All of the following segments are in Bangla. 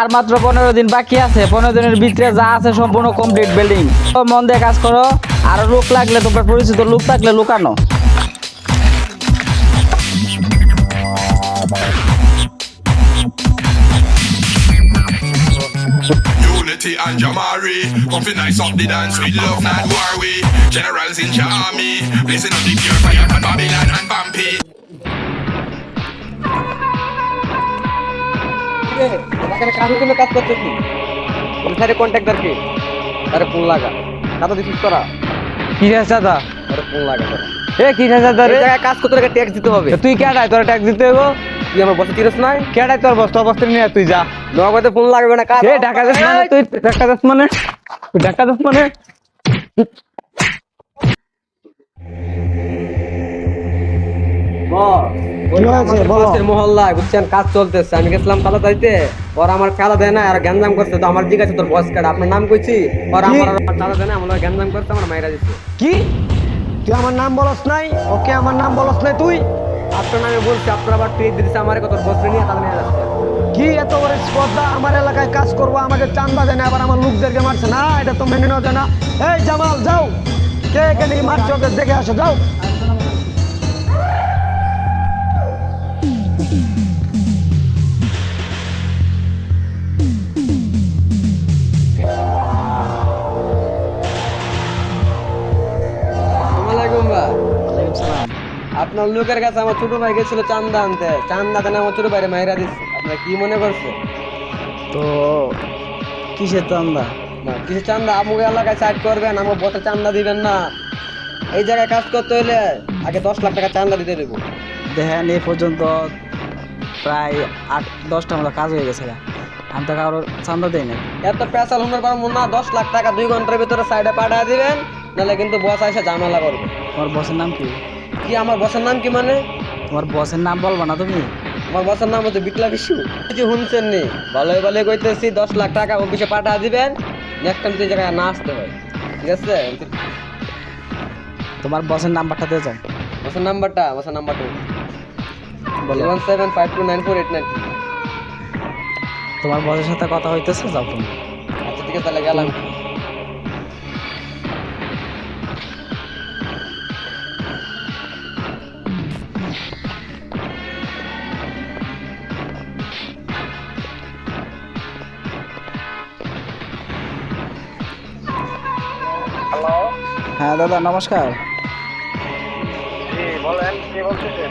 আর মাত্র 15 দিন বাকি আছে। 15 দিনের ভিতরে যা আছে সম্পূর্ণ কমপ্লিট বিল্ডিং। তো মন দিয়ে কাজ করো। আর লোক লাগলে, তোমার পরিচিত লোক থাকলে লুকানো। Unity and Jamari, come fi nice up the dance with love not war we. Generals in your army, blazing up the pure fire from Babylon and Bampi. কাজ করতে কি কন্ট্রাক্টর কি আরে ফোন লাগা কত দিছিস তোরা কি রে চাচা? আরে ফোন লাগা তোরা এ কি রে চাচা রে? কাজ করতে গেলে ট্যাক্স দিতে হবে। তুই কেডাই? তোর ট্যাক্স দিতে হইব। তুই আমার বসে তিরস নাই কেডাই তোর বস্তা বস্তা নিয়ে তুই যা। নগদে ফোন লাগবে না কাজ এ ঢাকা দেশ মানে তুই ঢাকা দেশ মানে তুই ঢাকা দেশ মানে মহল্লায় বুঝছেন কাজ চলতেছে। আমি গেছিলাম কালা চাইতে, ওরা আমার খেলা দেয় না আর গ্যাঞ্জাম করছে। তো আমার জিজ্ঞাসা তোর বস কার্ড আপনার নাম কইছি, ওরা আমার চালা দেয় না, আমার গ্যাঞ্জাম করছে, আমার মাইরা দিচ্ছে। কি তুই আমার নাম বলস নাই? ওকে আমার নাম বলস নাই তুই? আপনার নামে বলছি, আপনার আবার ট্রিট দিচ্ছে আমার কত বস নিয়ে তাহলে নিয়ে যাচ্ছে। কি এত বড় স্পর্ধা? আমার এলাকায় কাজ করবো, আমাকে চান্দা দেয় না, আবার আমার লোকদেরকে মারছে না। এটা তো মেনে নেওয়া যায় না। এই জামাল যাও, কে কে নিয়ে মারছে ওদের দেখে আসো, যাও। আসসালামু আলাইকুম ভাই। আপনার লোকের কাছে আমার ছোট ভাই গেছিল চান্দা আনতে, চান্দা দেন আমার ছোট ভাইরে মাইরা দিচ্ছে। আপনার কি মনে করছে? তো কিসের চান্দা? না কিছু চান্দা আমাকে এলাকায় সাইড করবেন, আমার বসে চান্দা দিবেন না। এই জায়গায় কাজ করতে হইলে আগে 10 লাখ টাকা চান্দা দিতে দেবো। দেখেন এই পর্যন্ত প্রায় 8-10টা মতো কাজ হয়ে গেছে। আমি তো কারোর চান্দা দেই না। এত পেশাল হুনার পারবো না। 10 লাখ টাকা 2 ঘন্টার ভিতরে সাইডে পাঠিয়ে দিবেন, নাহলে কিন্তু বস এসে ঝামেলা করবে। তোমার বসের নাম কি? কি আমার বসের নাম কি মানে? তোমার বসের নাম বলবা না তুমি? আমার বসের নাম হচ্ছে বিপ্লব বিশু। কিছু শুনছেন নি? ভালোই ভালোই কইতেছি 10 লাখ টাকা অফিসে পাঠিয়ে দিবেন, নেক্সট টাইম তুই জায়গায় না আসতে হয়, ঠিক আছে? তোমার বসের নাম্বারটা দিয়ে যাও। বসের নাম্বারটা বলো 17529489। তোমার বসের সাথে কথা হইতেছে, যাও তুমি। আচ্ছা ঠিক আছে, তাহলে গেলাম। হ্যাঁ দাদা নমস্কার। জি বলেন, কে বলতেছেন?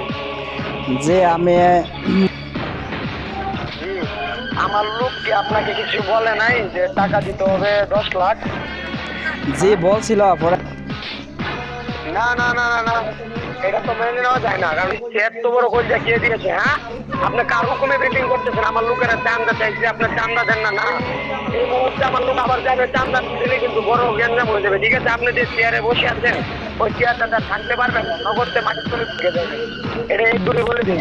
যে আমি জি, আমার লোক কি আপনাকে কিছু বলে নাই যে টাকা দিতে হবে 10 লাখ? যে বলছিল পরে না না না না না, এটা তো মেনে নেওয়া যায় না। কারণ এত বড় কলজা কে দিয়েছে? হ্যাঁ, আপনি কার হুকুমে মিটিং করতেছেন? আমার লোকেরা চান্দা চাইছে, আপনার চান্দা দেন না। না, এই মুহূর্তে আমার লোক আবার যাবে, চান্দা দিলে কিন্তু বড় গ্যাঞ্জাম হয়ে যাবে, ঠিক আছে? আপনি যে চেয়ারে বসে আছেন, ওই চেয়ারটা থাকতে পারবেন না, নগদে মাটি তুলে ঢুকে যাবে। এটা এই দূরে বলে দিন।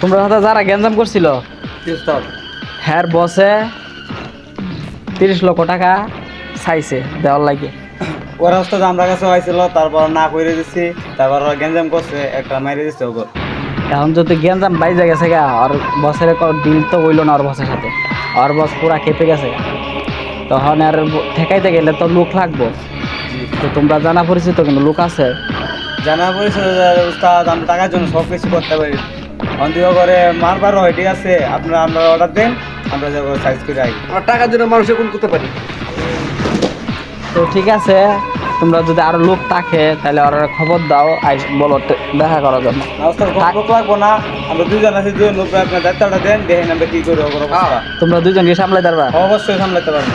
তোমরা সাথে যারা গ্যাঞ্জাম করছিল, হ্যাঁ বসে 30 লক্ষ টাকা চাইছে দেওয়ার লাগে। ওরা হচ্ছে আমরা কাছে হয়েছিল, তারপর না করে দিচ্ছি, তারপর ওরা গ্যাঞ্জাম করছে, একটা মাইরে দিচ্ছে ওকে। এখন যদি গ্যাঞ্জাম বাইজে গেছে গা, আর বসের ডিল তো হইল না ওর বসের সাথে। আর বস পুরা খেপে গেছে গা। তখন আর ঠেকাইতে গেলে তো লোক লাগবো। তো তোমরা জানা পরিচিত কিন্তু লোক আছে? জানা পরিচয় উস্তাদ, আমরা টাকার জন্য সব কিছু করতে পারি। অন্তিও করে মারবার হয়, ঠিক আছে? আপনারা আমরা অর্ডার দেন, আমরা যাবো সাইজ করে আই। আমার টাকার জন্য মানুষের কোন করতে পারি। তো ঠিক আছে, তোমরা যদি আরো লোক থাকে তাহলে ওরা খবর দাও, বলো দেখা করার জন্য। না উস্তাদ, কোনো লোক লাগবো না, আমরা দুজন আছি, দুজন লোক আপনার দায়িত্বটা দেন, দেখেন আমরা কি করে অবস্থা। তোমরা দুজনকে সামলাইতে পারবা? অবশ্যই সামলাতে পারবো।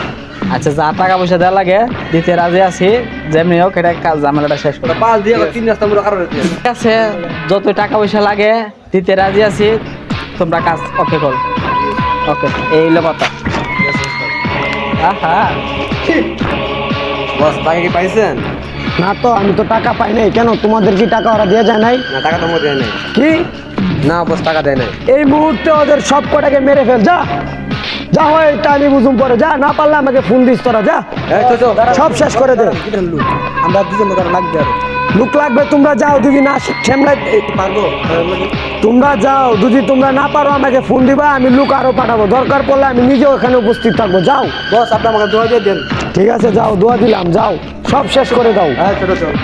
আচ্ছা, যা টাকা পয়সা দেওয়া লাগে দিতে রাজি আছি, যেমনি হোক এটা কাজ ঝামেলাটা শেষ করো। পাল দিয়ে 3 রাস্তা মুড়ো কারণে ঠিক আছে, যত টাকা পয়সা লাগে দিতে রাজি আছি, তোমরা কাজ ওকে করো। ওকে, এই হলো কথা। হ্যাঁ, বস টাকা কি পাইছেন? না তো, আমি তো টাকা পাই নাই। কেন, তোমাদের কি টাকা ওরা দিয়ে যায় নাই? না টাকা তো মধ্যে নেই। কি না বস টাকা দেয় নাই। এই মুহূর্তে ওদের সব কটাকে মেরে ফেল, যা যা হয় এটা আমি বুঝুম পরে, যা না পারলে আমাকে ফোন দিস তোরা, যা এই তো সব শেষ করে দে। আমরা দুজন লোক লাগবে আর লুক লাগবে, তোমরা যাও, যদি না সামলাই পারবো। তোমরা যাও, যদি তোমরা না পারো আমাকে ফোন দিবা, আমি লুক আরো পাঠাবো, দরকার পড়লে আমি নিজেও এখানে উপস্থিত থাকবো। যাও বস আপনি আমাকে দোয়া দিয়ে দেন। ঠিক আছে, যাও, দোয়া দিলাম, যাও সব শেষ করে দাও। হ্যাঁ ছোট চল।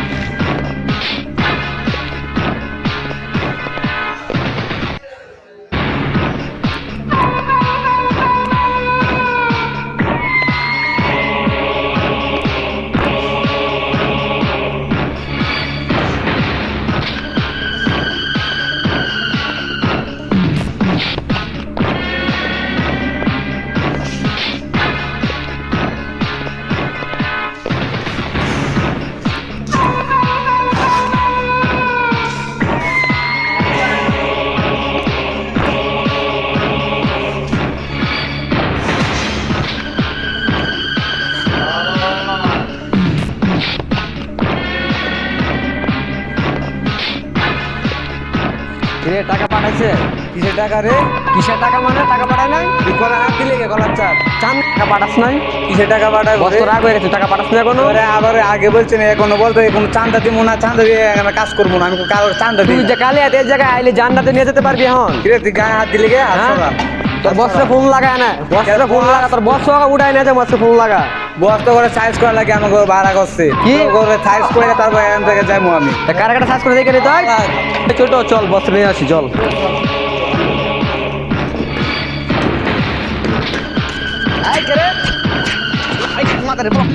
রে টাকা পাঠাইছে? কিসের টাকা রে? কিসের টাকা মানে? টাকা পাঠায় নাই? তুই করে হাত দিলে কে গলার চার? চান টাকা পাঠাস নাই? কিসের টাকা পাঠায়? বস তো রাগ হয়ে গেছে, টাকা পাঠাস না এখনো? ওরে আবার আগে বলছে না, এখনো বলতে কোনো চান্দা দিব না, চান্দা দিয়ে আমি কাজ করবো না, আমি কারোর চান্দা দিই তুই যে কালে এই জায়গায় আইলে জান্নাতে নিয়ে যেতে পারবি এখন? কিরে তুই গায়ে হাত দিলে কে? হাত হ্যাঁ? সরা। তোর বসরে ফোন লাগায় না, বসরে ফোন লাগা, তোর বস উঠাই না যে বসরে ফোন লাগা। বস তো করে সাইজ করা লাগে, আমাকে ভাড়া করছে কি? করে সাইজ করে তারপর এখান থেকে যাবো আমি। তা কারাগারটা সার্চ করে দেখে নি তুই? ছোট চল বস নিয়ে আসি চল। আই কে রে? আই মাথারে বল।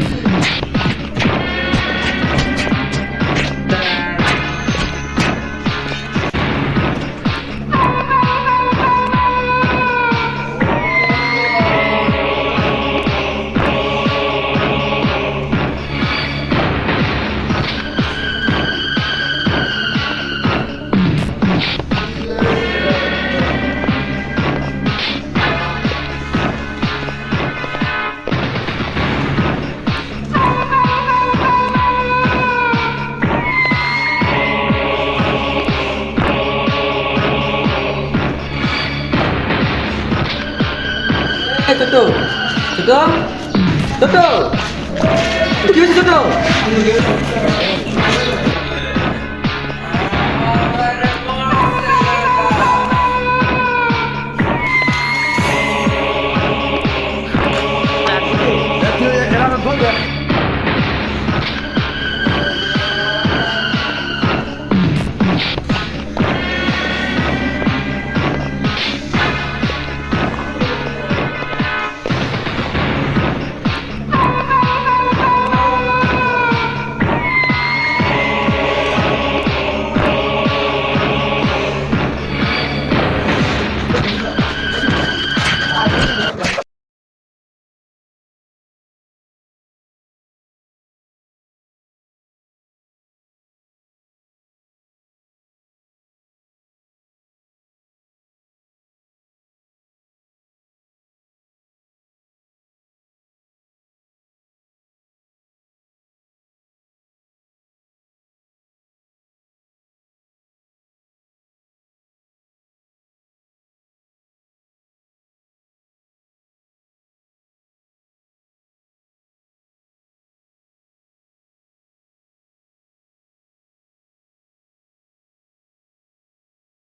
ছোট ছোট ছোট কি হয়েছে ছোট?